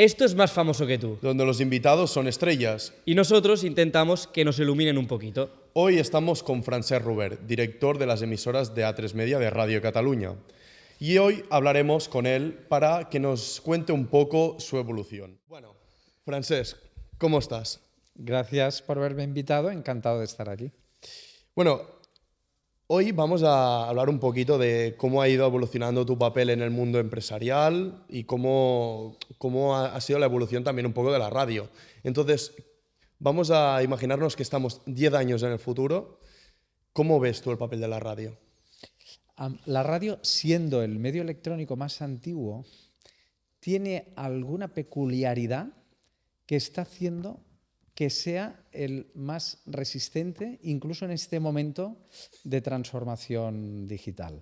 Esto es más famoso que tú. donde los invitados son estrellas. Y nosotros intentamos que nos iluminen un poquito. Hoy estamos con Francesc Robert, director de las emisoras de A3 Media de Radio Cataluña. Y hoy hablaremos con él para que nos cuente un poco su evolución. Bueno, Francesc, ¿cómo estás? Gracias por haberme invitado, encantado de estar aquí. Bueno, hoy vamos a hablar un poquito de cómo ha ido evolucionando tu papel en el mundo empresarial y cómo ha sido la evolución también un poco de la radio. Entonces, vamos a imaginarnos que estamos 10 años en el futuro. ¿Cómo ves tú el papel de la radio? La radio, siendo el medio electrónico más antiguo, tiene alguna peculiaridad que está haciendo que sea el más resistente, incluso en este momento de transformación digital.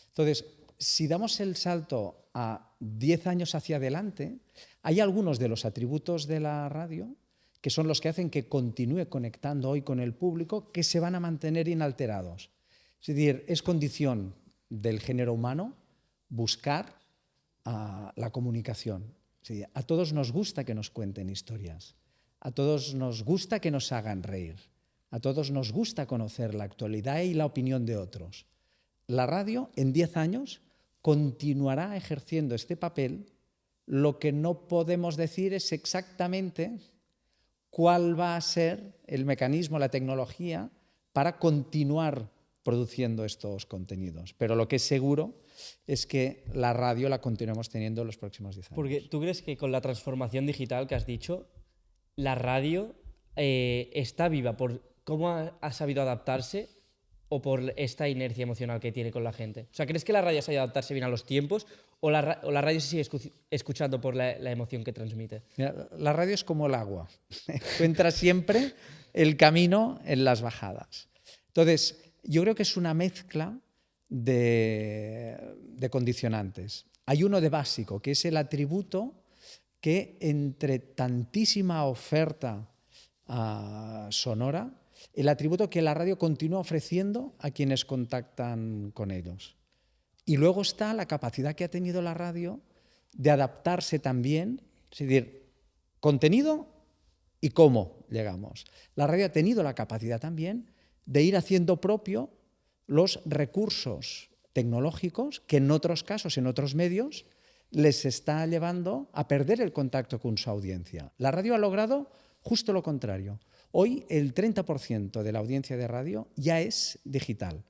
Entonces, si damos el salto a 10 años hacia adelante, hay algunos de los atributos de la radio que son los que hacen que continúe conectando hoy con el público, que se van a mantener inalterados. Es decir, es condición del género humano buscar la comunicación. Sí, a todos nos gusta que nos cuenten historias. A todos nos gusta que nos hagan reír. A todos nos gusta conocer la actualidad y la opinión de otros. La radio, en 10 años, continuará ejerciendo este papel. Lo que no podemos decir es exactamente cuál va a ser el mecanismo, la tecnología, para continuar produciendo estos contenidos. Pero lo que es seguro es que la radio la continuemos teniendo en los próximos 10 años. Porque tú crees que con la transformación digital que has dicho, la radio está viva por cómo ha sabido adaptarse o por esta inercia emocional que tiene con la gente. O sea, ¿crees que la radio ha sabido adaptarse bien a los tiempos o la radio se sigue escuchando por la emoción que transmite? Mira, la radio es como el agua. Encuentra siempre el camino en las bajadas. Entonces, yo creo que es una mezcla de condicionantes. Hay uno de básico, que es el atributo que entre tantísima oferta sonora, el atributo que la radio continúa ofreciendo a quienes contactan con ellos. Y luego está la capacidad que ha tenido la radio de adaptarse también, es decir, contenido y cómo llegamos. La radio ha tenido la capacidad también de ir haciendo propio los recursos tecnológicos que en otros casos, en otros medios, les está llevando a perder el contacto con su audiencia. La radio ha logrado justo lo contrario. Hoy el 30% de la audiencia de radio ya es digital.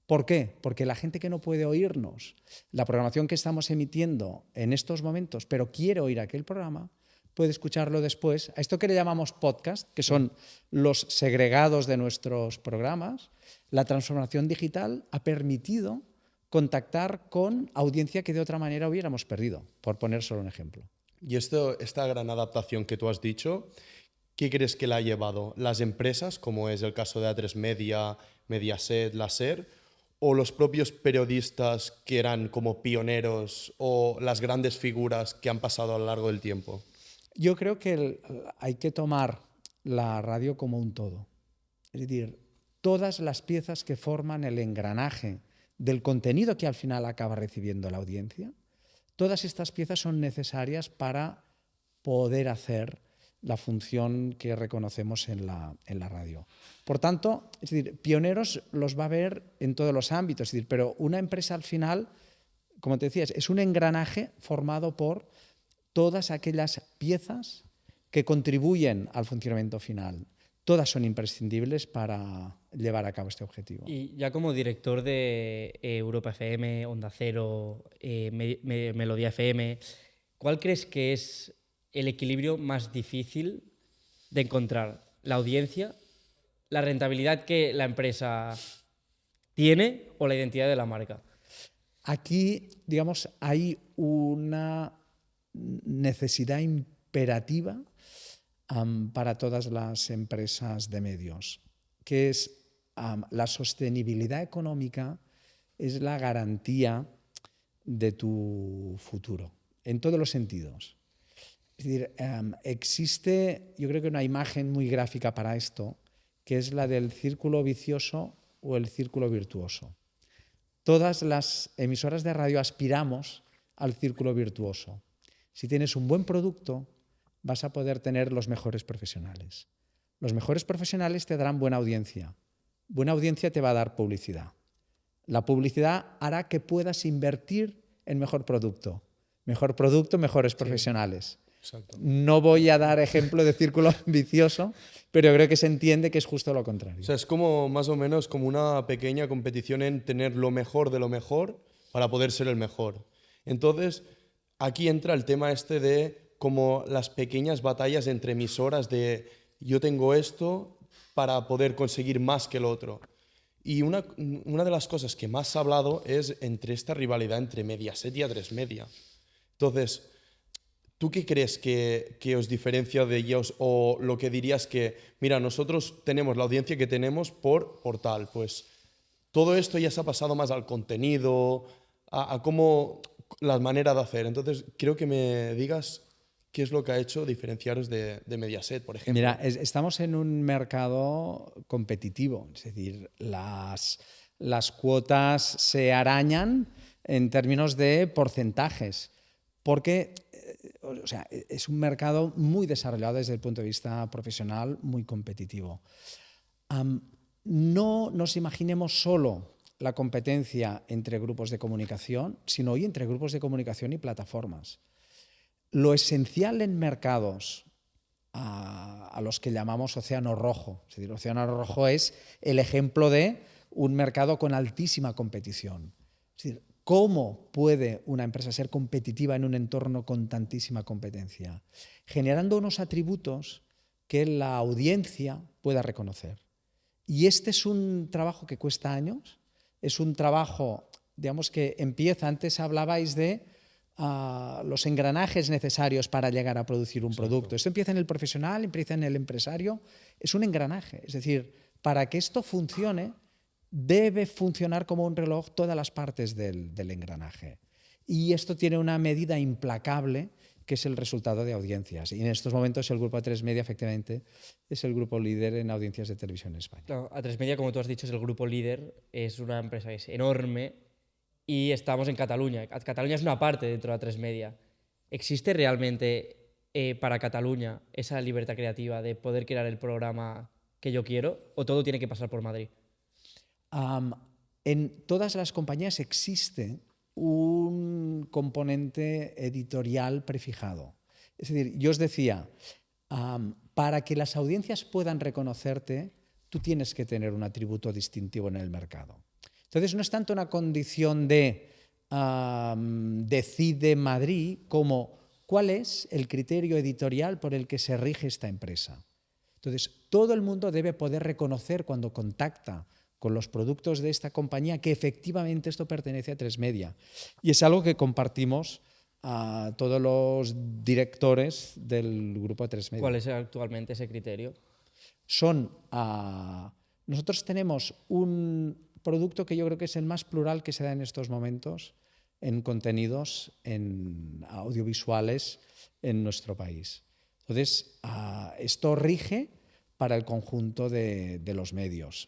¿Por qué? Porque la gente que no puede oírnos, la programación que estamos emitiendo en estos momentos, pero quiere oír aquel programa, puede escucharlo después. A esto que le llamamos podcast, que son los segregados de nuestros programas, la transformación digital ha permitido contactar con audiencia que de otra manera hubiéramos perdido, por poner solo un ejemplo. Y esta gran adaptación que tú has dicho, ¿qué crees que la ha llevado? ¿Las empresas, como es el caso de A3 Media, Mediaset, la SER, o los propios periodistas que eran como pioneros o las grandes figuras que han pasado a lo largo del tiempo? Yo creo que hay que tomar la radio como un todo. Es decir, todas las piezas que forman el engranaje del contenido que al final acaba recibiendo la audiencia, todas estas piezas son necesarias para poder hacer la función que reconocemos en la radio. Por tanto, es decir, pioneros los va a haber en todos los ámbitos, es decir, pero una empresa al final, como te decías, es un engranaje formado por todas aquellas piezas que contribuyen al funcionamiento final. Todas son imprescindibles para llevar a cabo este objetivo. Y ya como director de Europa FM, Onda Cero, Melodía FM, ¿cuál crees que es el equilibrio más difícil de encontrar? ¿La audiencia, la rentabilidad que la empresa tiene o la identidad de la marca? Aquí, digamos, hay una necesidad imperativa para todas las empresas de medios, que es la sostenibilidad económica es la garantía de tu futuro, en todos los sentidos. Es decir, existe, yo creo que una imagen muy gráfica para esto, que es la del círculo vicioso o el círculo virtuoso. Todas las emisoras de radio aspiramos al círculo virtuoso. Si tienes un buen producto, vas a poder tener los mejores profesionales. Los mejores profesionales te darán buena audiencia. Buena audiencia te va a dar publicidad. La publicidad hará que puedas invertir en mejor producto. Mejor producto, mejores profesionales. Exacto. No voy a dar ejemplo de círculo vicioso, pero creo que se entiende que es justo lo contrario. O sea, es como más o menos como una pequeña competición en tener lo mejor de lo mejor para poder ser el mejor. Entonces, aquí entra el tema este de como las pequeñas batallas entre emisoras de yo tengo esto para poder conseguir más que el otro. Y una de las cosas que más se ha hablado es entre esta rivalidad entre Mediaset y A3 Media. Entonces, ¿tú qué crees que os diferencia de ellos o lo que dirías que, mira, nosotros tenemos la audiencia que tenemos por tal? Pues todo esto ya se ha pasado más al contenido, a cómo la manera de hacer. Entonces, quiero que me digas qué es lo que ha hecho diferenciaros de Mediaset, por ejemplo. Mira, estamos en un mercado competitivo, es decir, las cuotas se arañan en términos de porcentajes, porque o sea, es un mercado muy desarrollado desde el punto de vista profesional, muy competitivo. No nos imaginemos solo la competencia entre grupos de comunicación, sino hoy entre grupos de comunicación y plataformas. Lo esencial en mercados a los que llamamos océano rojo, es decir, océano rojo es el ejemplo de un mercado con altísima competición. Es decir, ¿cómo puede una empresa ser competitiva en un entorno con tantísima competencia? Generando unos atributos que la audiencia pueda reconocer. Y este es un trabajo que cuesta años, es un trabajo, digamos, que empieza, antes hablabais de los engranajes necesarios para llegar a producir un producto. Esto empieza en el profesional, empieza en el empresario, es un engranaje. Es decir, para que esto funcione, debe funcionar como un reloj todas las partes del engranaje. Y esto tiene una medida implacable, que es el resultado de audiencias. Y en estos momentos el grupo A3 Media, efectivamente, es el grupo líder en audiencias de televisión en España. Claro, A3 Media, como tú has dicho, es el grupo líder, es una empresa que es enorme y estamos en Cataluña. Cataluña es una parte dentro de A3 Media. ¿Existe realmente para Cataluña esa libertad creativa de poder crear el programa que yo quiero o todo tiene que pasar por Madrid? En todas las compañías existe un componente editorial prefijado. Es decir, yo os decía, para que las audiencias puedan reconocerte, tú tienes que tener un atributo distintivo en el mercado. Entonces, no es tanto una condición de decide Madrid como cuál es el criterio editorial por el que se rige esta empresa. Entonces, todo el mundo debe poder reconocer cuando contacta con los productos de esta compañía que efectivamente esto pertenece a A3 Media. Y es algo que compartimos a todos los directores del grupo A3 Media. ¿Cuál es actualmente ese criterio? Nosotros tenemos un producto que yo creo que es el más plural que se da en estos momentos en contenidos, en audiovisuales en nuestro país. Entonces, esto rige para el conjunto de los medios.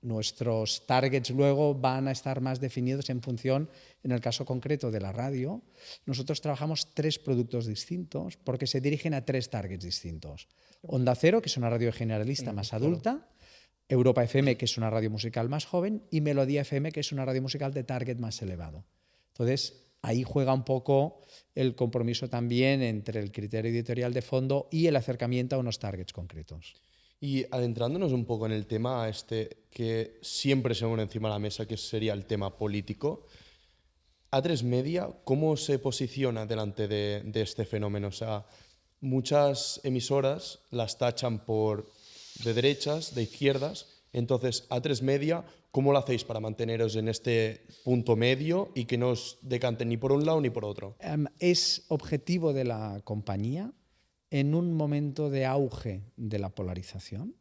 Nuestros targets luego van a estar más definidos en función, en el caso concreto de la radio, nosotros trabajamos 3 productos distintos porque se dirigen a 3 targets distintos. Onda Cero, que es una radio generalista más adulta, Europa FM, que es una radio musical más joven, y Melodía FM, que es una radio musical de target más elevado. Entonces, ahí juega un poco el compromiso también entre el criterio editorial de fondo y el acercamiento a unos targets concretos. Y adentrándonos un poco en el tema que siempre se pone encima de la mesa, que sería el tema político, A3 Media, ¿cómo se posiciona delante de este fenómeno? O sea, muchas emisoras las tachan de derechas, de izquierdas. Entonces, A3 Media, ¿cómo lo hacéis para manteneros en este punto medio y que no os decanten ni por un lado ni por otro? Es objetivo de la compañía, en un momento de auge de la polarización,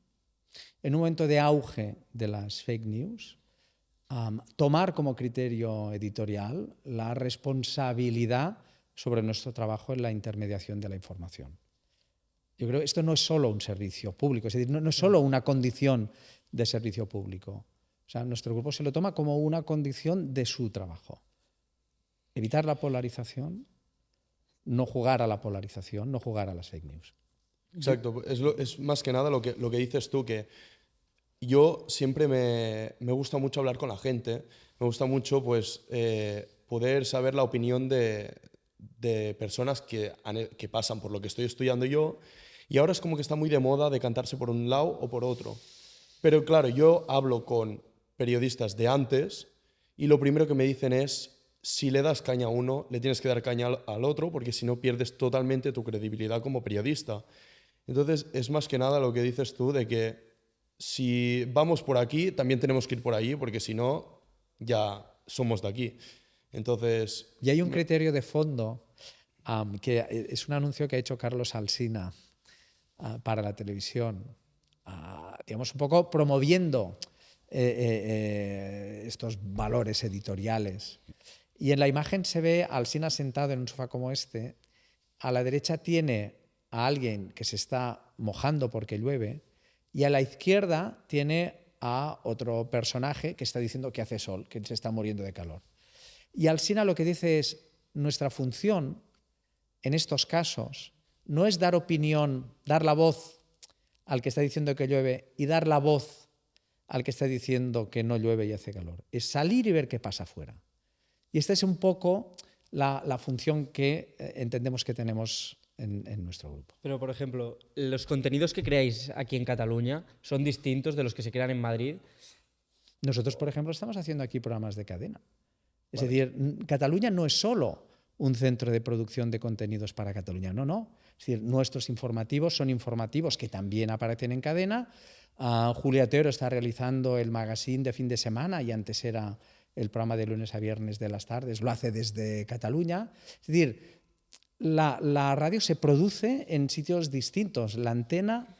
en un momento de auge de las fake news, tomar como criterio editorial la responsabilidad sobre nuestro trabajo en la intermediación de la información. Yo creo que esto no es solo un servicio público, es decir, no es solo una condición de servicio público. O sea, nuestro grupo se lo toma como una condición de su trabajo. Evitar la polarización, no jugar a la polarización, no jugar a las fake news. Exacto, es más que nada lo que dices tú, que yo siempre me gusta mucho hablar con la gente, me gusta mucho pues, poder saber la opinión de personas que pasan por lo que estoy estudiando yo, y ahora es como que está muy de moda decantarse por un lado o por otro. Pero claro, yo hablo con periodistas de antes y lo primero que me dicen es, si le das caña a uno, le tienes que dar caña al otro, porque si no pierdes totalmente tu credibilidad como periodista. Entonces, es más que nada lo que dices tú, de que si vamos por aquí, también tenemos que ir por allí, porque si no, ya somos de aquí. Entonces... Y hay un criterio de fondo que es un anuncio que ha hecho Carlos Alsina para la televisión, digamos un poco promoviendo estos valores editoriales. Y en la imagen se ve a Alsina sentado en un sofá como este. A la derecha tiene a alguien que se está mojando porque llueve, y a la izquierda tiene a otro personaje que está diciendo que hace sol, que se está muriendo de calor. Y Alsina lo que dice es, nuestra función en estos casos no es dar opinión, dar la voz al que está diciendo que llueve y dar la voz al que está diciendo que no llueve y hace calor. Es salir y ver qué pasa afuera. Y esta es un poco la función que entendemos que tenemos en nuestro grupo. Pero, por ejemplo, los contenidos que creáis aquí en Cataluña son distintos de los que se crean en Madrid. Nosotros, por ejemplo, estamos haciendo aquí programas de cadena. Es decir, Cataluña no es solo un centro de producción de contenidos para Cataluña, no. Es decir, nuestros informativos son informativos que también aparecen en cadena. Julia Otero está realizando el magazine de fin de semana y antes era el programa de lunes a viernes de las tardes, lo hace desde Cataluña. Es decir, la radio se produce en sitios distintos, la antena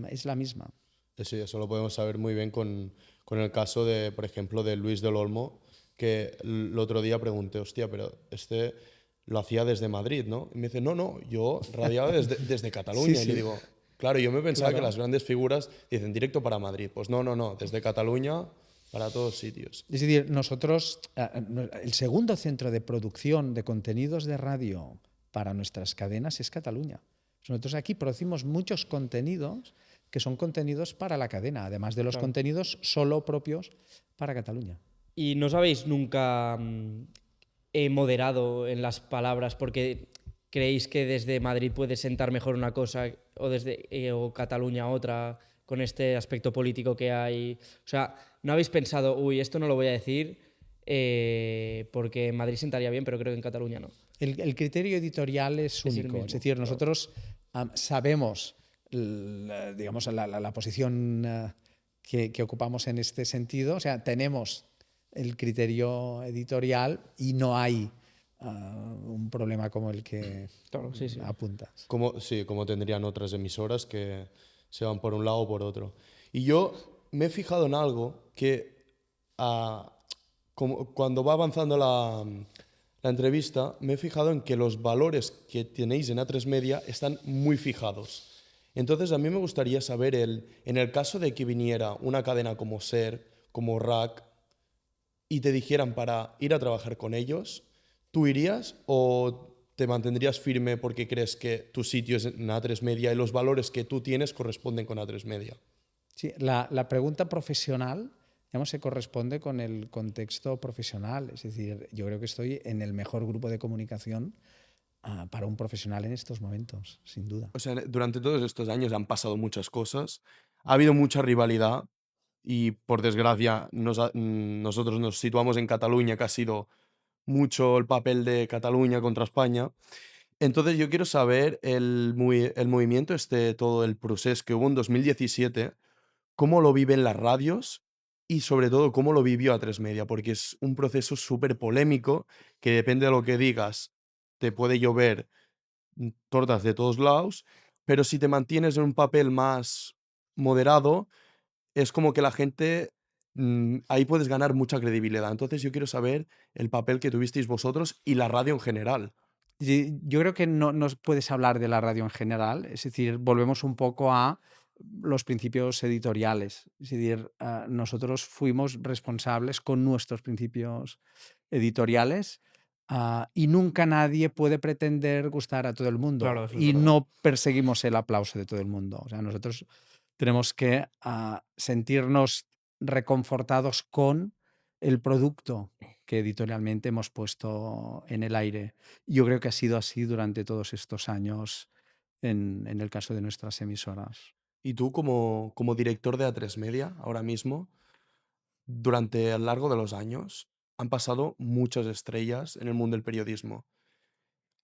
es la misma. Sí, eso lo podemos saber muy bien con el caso de, por ejemplo, de Luis del Olmo, que el otro día pregunté, hostia, pero este lo hacía desde Madrid, ¿no? Y me dice, no, yo radiaba desde Cataluña. Sí. Y le digo, claro, yo me pensaba Claro. que las grandes figuras dicen directo para Madrid. Pues no, desde Cataluña para todos sitios. Es decir, nosotros, el segundo centro de producción de contenidos de radio para nuestras cadenas es Cataluña. Nosotros aquí producimos muchos contenidos que son contenidos para la cadena, además de los contenidos solo propios para Cataluña. ¿Y no os habéis nunca moderado en las palabras porque creéis que desde Madrid puede sentar mejor una cosa o desde o Cataluña otra con este aspecto político que hay? O sea, ¿no habéis pensado, esto no lo voy a decir porque en Madrid sentaría bien, pero creo que en Cataluña no? El criterio editorial es único. mismo, Es decir, nosotros sabemos digamos, la posición que ocupamos en este sentido. O sea, tenemos el criterio editorial y no hay un problema como el que apuntas. Como tendrían otras emisoras que se van por un lado o por otro. Y yo me he fijado en algo que cuando va avanzando la entrevista, me he fijado en que los valores que tenéis en A3 Media están muy fijados. Entonces, a mí me gustaría saber, en el caso de que viniera una cadena como SER, como RAC, y te dijeran para ir a trabajar con ellos, ¿tú irías o te mantendrías firme porque crees que tu sitio es en A3 Media y los valores que tú tienes corresponden con A3 Media? Sí, la pregunta profesional, digamos, se corresponde con el contexto profesional. Es decir, yo creo que estoy en el mejor grupo de comunicación para un profesional en estos momentos, sin duda. O sea, durante todos estos años han pasado muchas cosas, ha habido mucha rivalidad y, por desgracia, nosotros nos situamos en Cataluña, que ha sido mucho el papel de Cataluña contra España. Entonces yo quiero saber el movimiento, todo el proceso que hubo en 2017, cómo lo viven las radios y sobre todo cómo lo vivió A3 Media, porque es un proceso súper polémico que depende de lo que digas, te puede llover tortas de todos lados, pero si te mantienes en un papel más moderado, es como que la gente, ahí puedes ganar mucha credibilidad. Entonces yo quiero saber el papel que tuvisteis vosotros y la radio en general. Yo creo que no puedes hablar de la radio en general, es decir, volvemos un poco a los principios editoriales. Es decir, nosotros fuimos responsables con nuestros principios editoriales y nunca nadie puede pretender gustar a todo el mundo. Claro, eso es Y verdad. no perseguimos el aplauso de todo el mundo. O sea, nosotros tenemos que sentirnos reconfortados con el producto que editorialmente hemos puesto en el aire. Yo creo que ha sido así durante todos estos años en el caso de nuestras emisoras. Y tú, como director de A3 Media, ahora mismo, durante a lo largo de los años, han pasado muchas estrellas en el mundo del periodismo.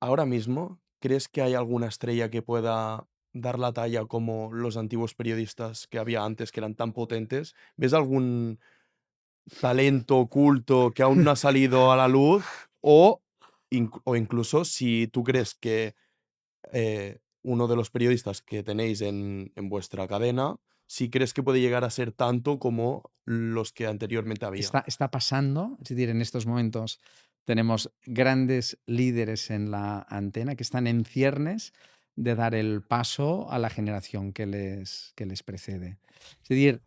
Ahora mismo, ¿crees que hay alguna estrella que pueda dar la talla como los antiguos periodistas que había antes, que eran tan potentes? ¿Ves algún talento oculto que aún no ha salido a la luz? O, o incluso si tú crees que uno de los periodistas que tenéis en vuestra cadena, si crees que puede llegar a ser tanto como los que anteriormente había. Está pasando, es decir, en estos momentos tenemos grandes líderes en la antena que están en ciernes de dar el paso a la generación que les precede. Es decir,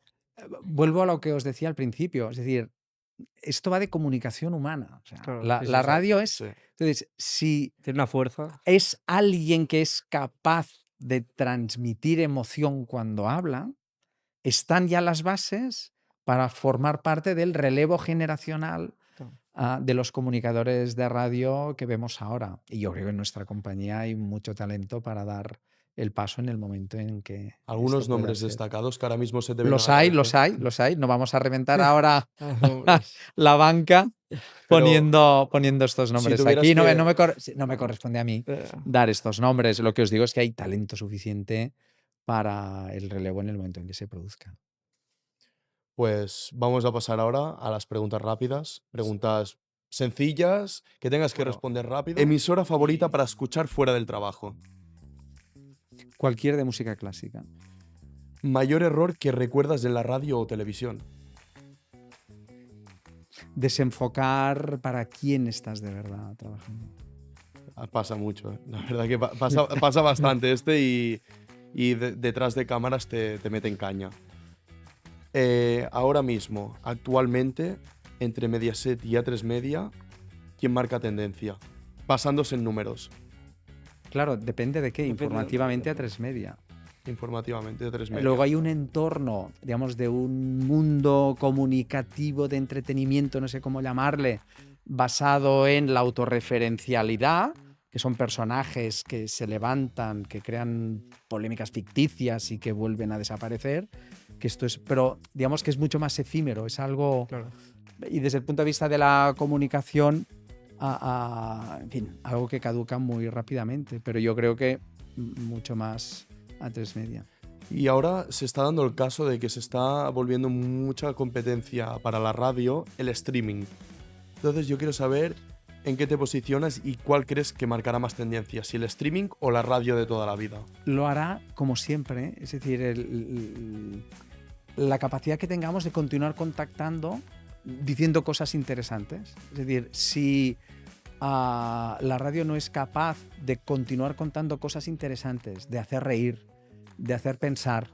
vuelvo a lo que os decía al principio, es decir, esto va de comunicación humana. O sea, Claro, la, sí, sí, la sí. radio es... Sí. Entonces, si Tiene una fuerza. es alguien que es capaz de transmitir emoción cuando habla, están ya las bases para formar parte del relevo generacional Claro. de los comunicadores de radio que vemos ahora. Y yo creo que en nuestra compañía hay mucho talento para dar el paso en el momento en que Algunos esto pueda nombres ser. destacados que ahora mismo se te vienen Los a la hay, cabeza. los hay. No vamos a reventar ahora Hombres. la banca Pero poniendo estos si nombres tuvieras aquí. No que... no me corresponde a mí Eh, dar estos nombres. Lo que os digo es que hay talento suficiente para el relevo en el momento en que se produzca. Pues vamos a pasar ahora a las preguntas rápidas. Preguntas sencillas, que tengas que Bueno, responder rápido. Emisora favorita para escuchar fuera del trabajo. Cualquier de música clásica. Mayor error que recuerdas de la radio o televisión. Desenfocar para quién estás de verdad trabajando. Pasa mucho, ¿eh? La verdad que pasa bastante y detrás de cámaras te meten caña. Ahora mismo, actualmente, entre Mediaset y A3 Media, ¿quién marca tendencia? Basándose en números, Claro, depende de qué. Depende de Informativamente dónde. A3 Media. informativamente, A3 Media. Luego hay un entorno, digamos, de un mundo comunicativo de entretenimiento, no sé cómo llamarle, basado en la autorreferencialidad, que son personajes que se levantan, que crean polémicas ficticias y que vuelven a desaparecer, que esto es, pero digamos que es mucho más efímero, es algo, claro. y desde el punto de vista de la comunicación, en fin, algo que caduca muy rápidamente, pero yo creo que mucho más A3 Media. Y ahora se está dando el caso de que se está volviendo mucha competencia para la radio el streaming. Entonces yo quiero saber en qué te posicionas y cuál crees que marcará más tendencia, si el streaming o la radio de toda la vida. Lo hará como siempre, es decir, la capacidad que tengamos de continuar contactando, diciendo cosas interesantes. Es decir, si la radio no es capaz de continuar contando cosas interesantes, de hacer reír, de hacer pensar,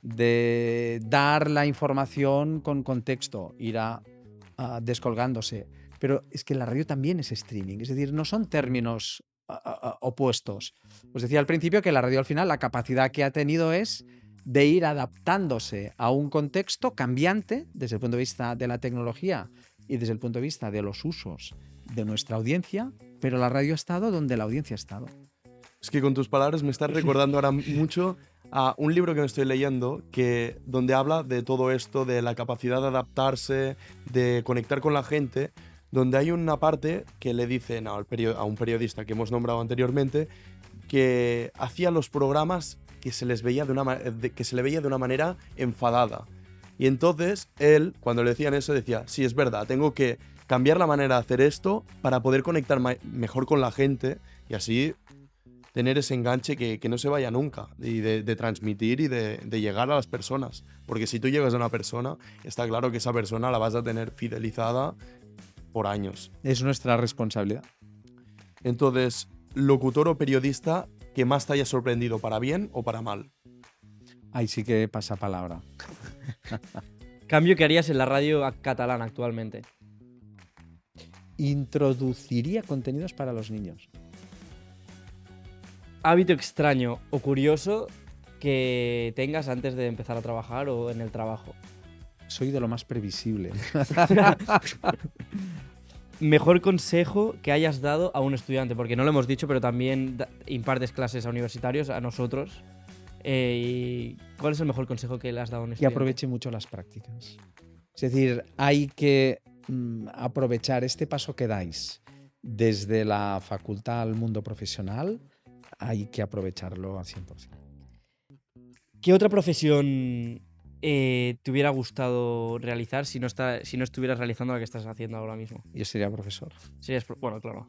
de dar la información con contexto, irá descolgándose. Pero es que la radio también es streaming, es decir, no son términos opuestos. Os decía al principio que la radio al final la capacidad que ha tenido es de ir adaptándose a un contexto cambiante desde el punto de vista de la tecnología y desde el punto de vista de los usos de nuestra audiencia, pero la radio ha estado donde la audiencia ha estado. Es que con tus palabras me estás recordando ahora mucho a un libro que me estoy leyendo donde habla de todo esto, de la capacidad de adaptarse, de conectar con la gente, donde hay una parte que le dicen a un periodista que hemos nombrado anteriormente que hacía los programas que se le veía de una manera enfadada. Y entonces él, cuando le decían eso, decía, sí, es verdad, tengo que cambiar la manera de hacer esto para poder conectar mejor con la gente y así tener ese enganche que no se vaya nunca y de transmitir y de llegar a las personas. Porque si tú llegas a una persona, está claro que esa persona la vas a tener fidelizada por años. Es nuestra responsabilidad. Entonces, locutor o periodista que más te haya sorprendido, para bien o para mal. Ahí sí que pasa palabra. Cambio que harías en la radio catalana actualmente. introduciría contenidos para los niños. Hábito extraño o curioso que tengas antes de empezar a trabajar o en el trabajo. Soy de lo más previsible. Mejor consejo que hayas dado a un estudiante, porque no lo hemos dicho, pero también impartes clases a universitarios, a nosotros. ¿Cuál es el mejor consejo que le has dado a un Que estudiante? aproveche mucho las prácticas. Es decir, hay que aprovechar este paso que dais desde la facultad al mundo profesional, hay que aprovecharlo al 100%. ¿Qué otra profesión te hubiera gustado realizar si no estuvieras realizando la que estás haciendo ahora mismo? Yo sería profesor. Bueno, claro.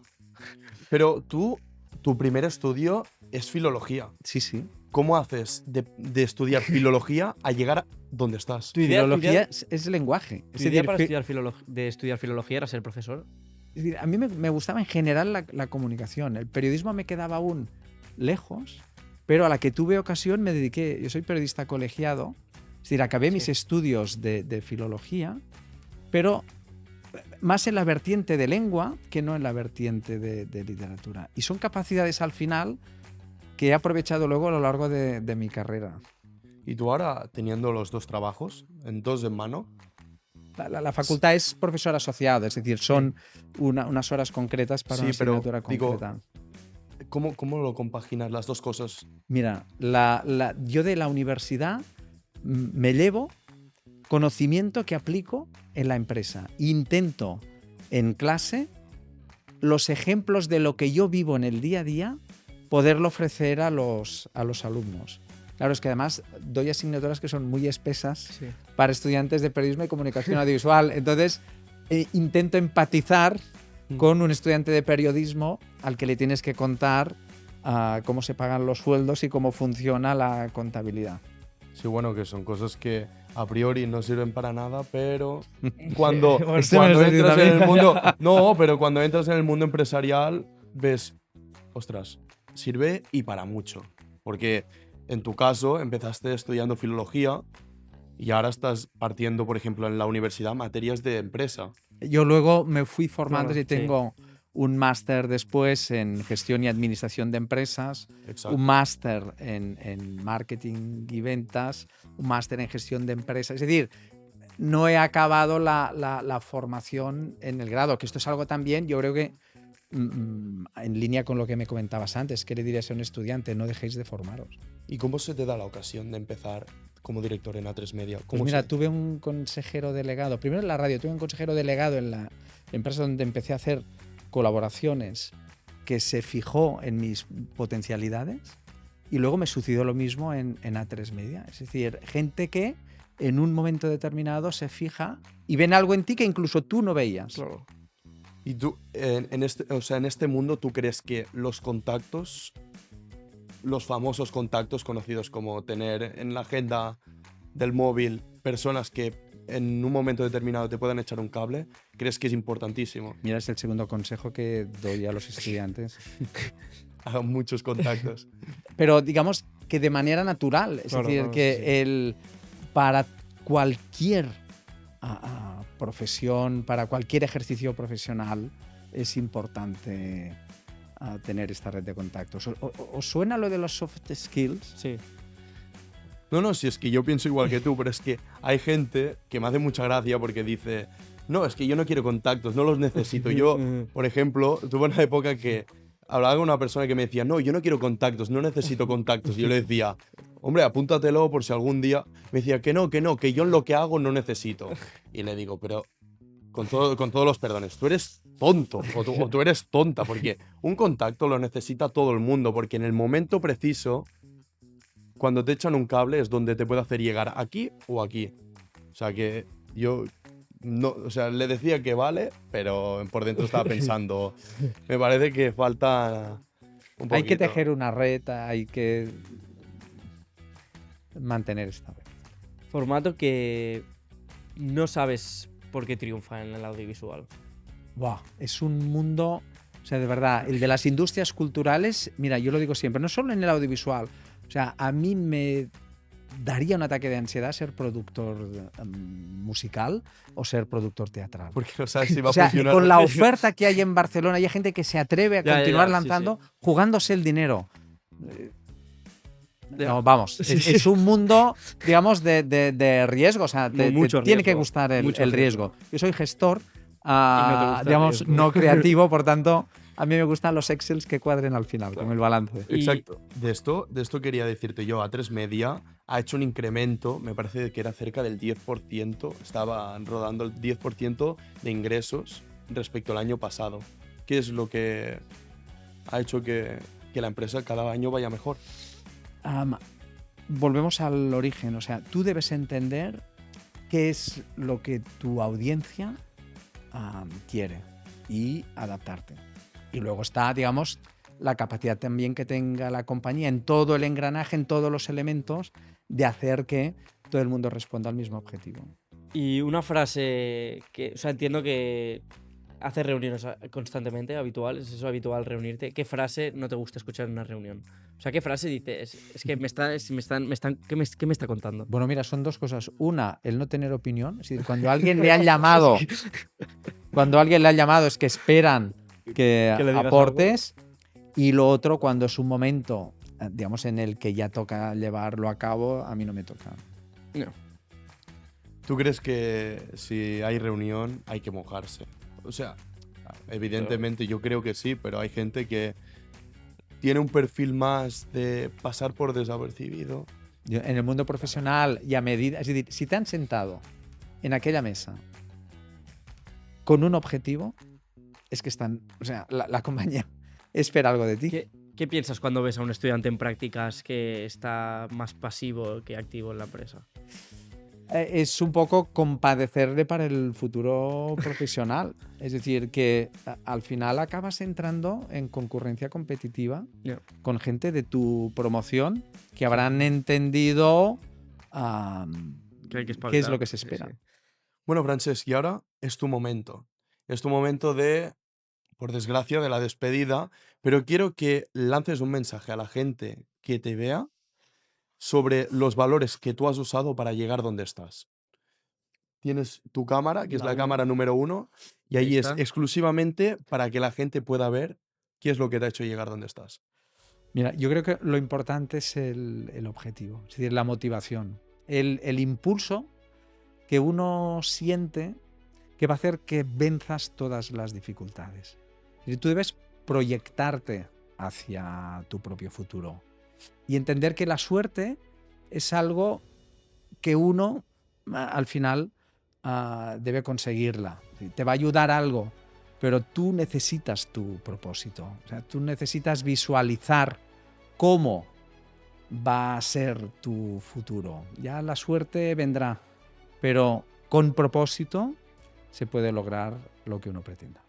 Pero tu primer estudio es filología. Sí, sí. ¿Cómo haces de estudiar filología a llegar a donde estás? ¿Tu idea, Filología es lenguaje. tu idea para estudiar filología era ser profesor? Es decir, a mí me gustaba en general la comunicación. El periodismo me quedaba aún lejos, pero a la que tuve ocasión me dediqué. Yo soy periodista colegiado, es decir, acabé mis estudios de filología, pero más en la vertiente de lengua que no en la vertiente de literatura. Y son capacidades al final que he aprovechado luego a lo largo de mi carrera. Y tú ahora, teniendo los dos trabajos, en dos en mano, La facultad es profesor asociado, es decir, son unas horas concretas para una asignatura concreta. ¿cómo lo compaginas las dos cosas? Mira, yo de la universidad me llevo conocimiento que aplico en la empresa. Intento en clase los ejemplos de lo que yo vivo en el día a día poderlo ofrecer a los alumnos. Claro, es que además doy asignaturas que son muy espesas para estudiantes de periodismo y comunicación audiovisual. Entonces, intento empatizar con un estudiante de periodismo al que le tienes que contar cómo se pagan los sueldos y cómo funciona la contabilidad. Sí, bueno, que son cosas que a priori no sirven para nada, pero cuando entras en el mundo... No, pero cuando entras en el mundo empresarial ves, ostras, sirve y para mucho. Porque en tu caso empezaste estudiando filología y ahora estás partiendo, por ejemplo, en la universidad materias de empresa. Yo luego me fui formando Claro, y tengo un máster después en gestión y administración de empresas, Exacto. un máster en marketing y ventas, un máster en gestión de empresas. Es decir, no he acabado la formación en el grado, que esto es algo también, yo creo que en línea con lo que me comentabas antes, ¿qué le dirías a un estudiante? No dejéis de formaros. ¿Y cómo se te da la ocasión de empezar como director en A3 Media? Pues mira, tuve un consejero delegado, primero en la radio, tuve un consejero delegado en la empresa donde empecé a hacer colaboraciones, que se fijó en mis potencialidades, y luego me sucedió lo mismo en A3 Media. Es decir, gente que en un momento determinado se fija y ven algo en ti que incluso tú no veías. Claro. ¿Y tú, en este mundo, tú crees que los contactos, los famosos contactos conocidos como tener en la agenda del móvil personas que en un momento determinado te puedan echar un cable, crees que es importantísimo? Mira, es el segundo consejo que doy a los estudiantes. Hagan muchos contactos. Pero digamos que de manera natural. Es decir, que para cualquier profesión, para cualquier ejercicio profesional, es importante tener esta red de contactos. ¿Os suena lo de los soft skills? Sí. No, si es que yo pienso igual que tú, pero es que hay gente que me hace mucha gracia porque dice, no, es que yo no quiero contactos, no los necesito. Yo, por ejemplo, tuve una época que hablaba con una persona que me decía, no, yo no quiero contactos, no necesito contactos. Y yo le decía, hombre, apúntatelo por si algún día... Me decía que no, que yo en lo que hago no necesito. Y le digo, pero con todos los perdones, tú eres tonto o tú eres tonta, porque un contacto lo necesita todo el mundo, porque en el momento preciso, cuando te echan un cable es donde te puede hacer llegar aquí o aquí. O sea que yo... No, o sea, le decía que vale, pero por dentro estaba pensando, me parece que falta un poquito. Hay que tejer una red, hay que mantener esta red. Formato que no sabes por qué triunfa en el audiovisual. Buah, es un mundo, o sea, de verdad, el de las industrias culturales, mira, yo lo digo siempre, no solo en el audiovisual, o sea, a mí me daría un ataque de ansiedad ser productor musical o ser productor teatral. Porque no sabes si va O sea, a funcionar. con la oferta que hay en Barcelona, hay gente que se atreve a Ya, continuar sí, lanzando, sí. jugándose el dinero. Ya. No, vamos, Sí, es un mundo, digamos, de riesgo. O sea, te Mucho tiene que riesgo, gustar mucho el riesgo. Yo soy gestor, gusta el digamos, riesgo. no creativo, por tanto, a mí me gustan los Excels que cuadren al final, con el balance. Y- Exacto. De esto quería decirte yo. A3 Media ha hecho un incremento, me parece que era cerca del 10%, estaba rodando el 10% de ingresos respecto al año pasado. ¿Qué es lo que ha hecho que la empresa cada año vaya mejor? Volvemos al origen. O sea, tú debes entender qué es lo que tu audiencia quiere y adaptarte. Y luego está, digamos, la capacidad también que tenga la compañía en todo el engranaje, en todos los elementos, de hacer que todo el mundo responda al mismo objetivo. Y una frase que, o sea, entiendo que haces reuniones constantemente, habitual, es eso habitual reunirte. ¿Qué frase no te gusta escuchar en una reunión? O sea, ¿qué frase dices? Es que ¿qué me está contando? Bueno, mira, son dos cosas. Una, el no tener opinión. Es decir, cuando alguien le ha llamado, es que esperan que le digas aportes. Y lo otro, cuando es un momento, digamos, en el que ya toca llevarlo a cabo, a mí no me toca. No. ¿Tú crees que si hay reunión hay que mojarse? O sea, evidentemente yo creo que sí, pero hay gente que tiene un perfil más de pasar por desapercibido. En el mundo profesional y a medida, es decir, si te han sentado en aquella mesa con un objetivo, es que están, o sea, la compañía espera algo de ti. ¿Qué piensas cuando ves a un estudiante en prácticas que está más pasivo que activo en la empresa? Es un poco compadecerle para el futuro profesional. Es decir, que al final acabas entrando en concurrencia competitiva con gente de tu promoción que habrán entendido qué es lo que se espera. Sí, sí. Bueno, Francesc, y ahora es tu momento. Es tu momento de, por desgracia, de la despedida, pero quiero que lances un mensaje a la gente que te vea sobre los valores que tú has usado para llegar donde estás. Tienes tu cámara, que es la cámara número 1, y Ahí ahí es está. exclusivamente para que la gente pueda ver qué es lo que te ha hecho llegar donde estás. Mira, yo creo que lo importante es el objetivo, es decir, la motivación, el impulso que uno siente que va a hacer que venzas todas las dificultades. Es decir, tú debes proyectarte hacia tu propio futuro y entender que la suerte es algo que uno al final debe conseguirla. Te va a ayudar algo, pero tú necesitas tu propósito. O sea, tú necesitas visualizar cómo va a ser tu futuro. Ya la suerte vendrá, pero con propósito se puede lograr lo que uno pretenda.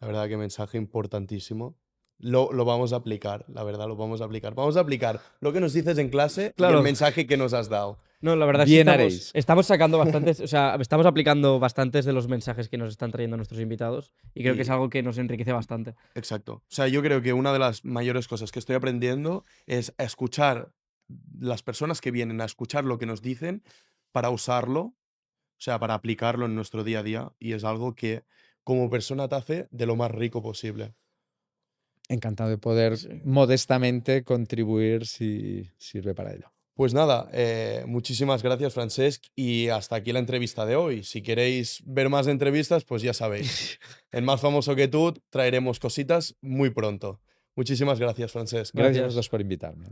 La verdad que mensaje importantísimo. Lo vamos a aplicar, la verdad, lo vamos a aplicar. Vamos a aplicar lo que nos dices en clase y Claro. el mensaje que nos has dado. No, la verdad Bien es que haréis. estamos sacando bastantes, o sea, estamos aplicando bastantes de los mensajes que nos están trayendo nuestros invitados y creo que es algo que nos enriquece bastante. Exacto. O sea, yo creo que una de las mayores cosas que estoy aprendiendo es a escuchar las personas que vienen, a escuchar lo que nos dicen para usarlo, o sea, para aplicarlo en nuestro día a día, y es algo que como persona te hace de lo más rico posible. Encantado de poder modestamente contribuir si sirve para ello. Pues nada, muchísimas gracias, Francesc, y hasta aquí la entrevista de hoy. Si queréis ver más entrevistas, pues ya sabéis. En Más Famoso que Tú traeremos cositas muy pronto. Muchísimas gracias, Francesc. Gracias a los dos por invitarme.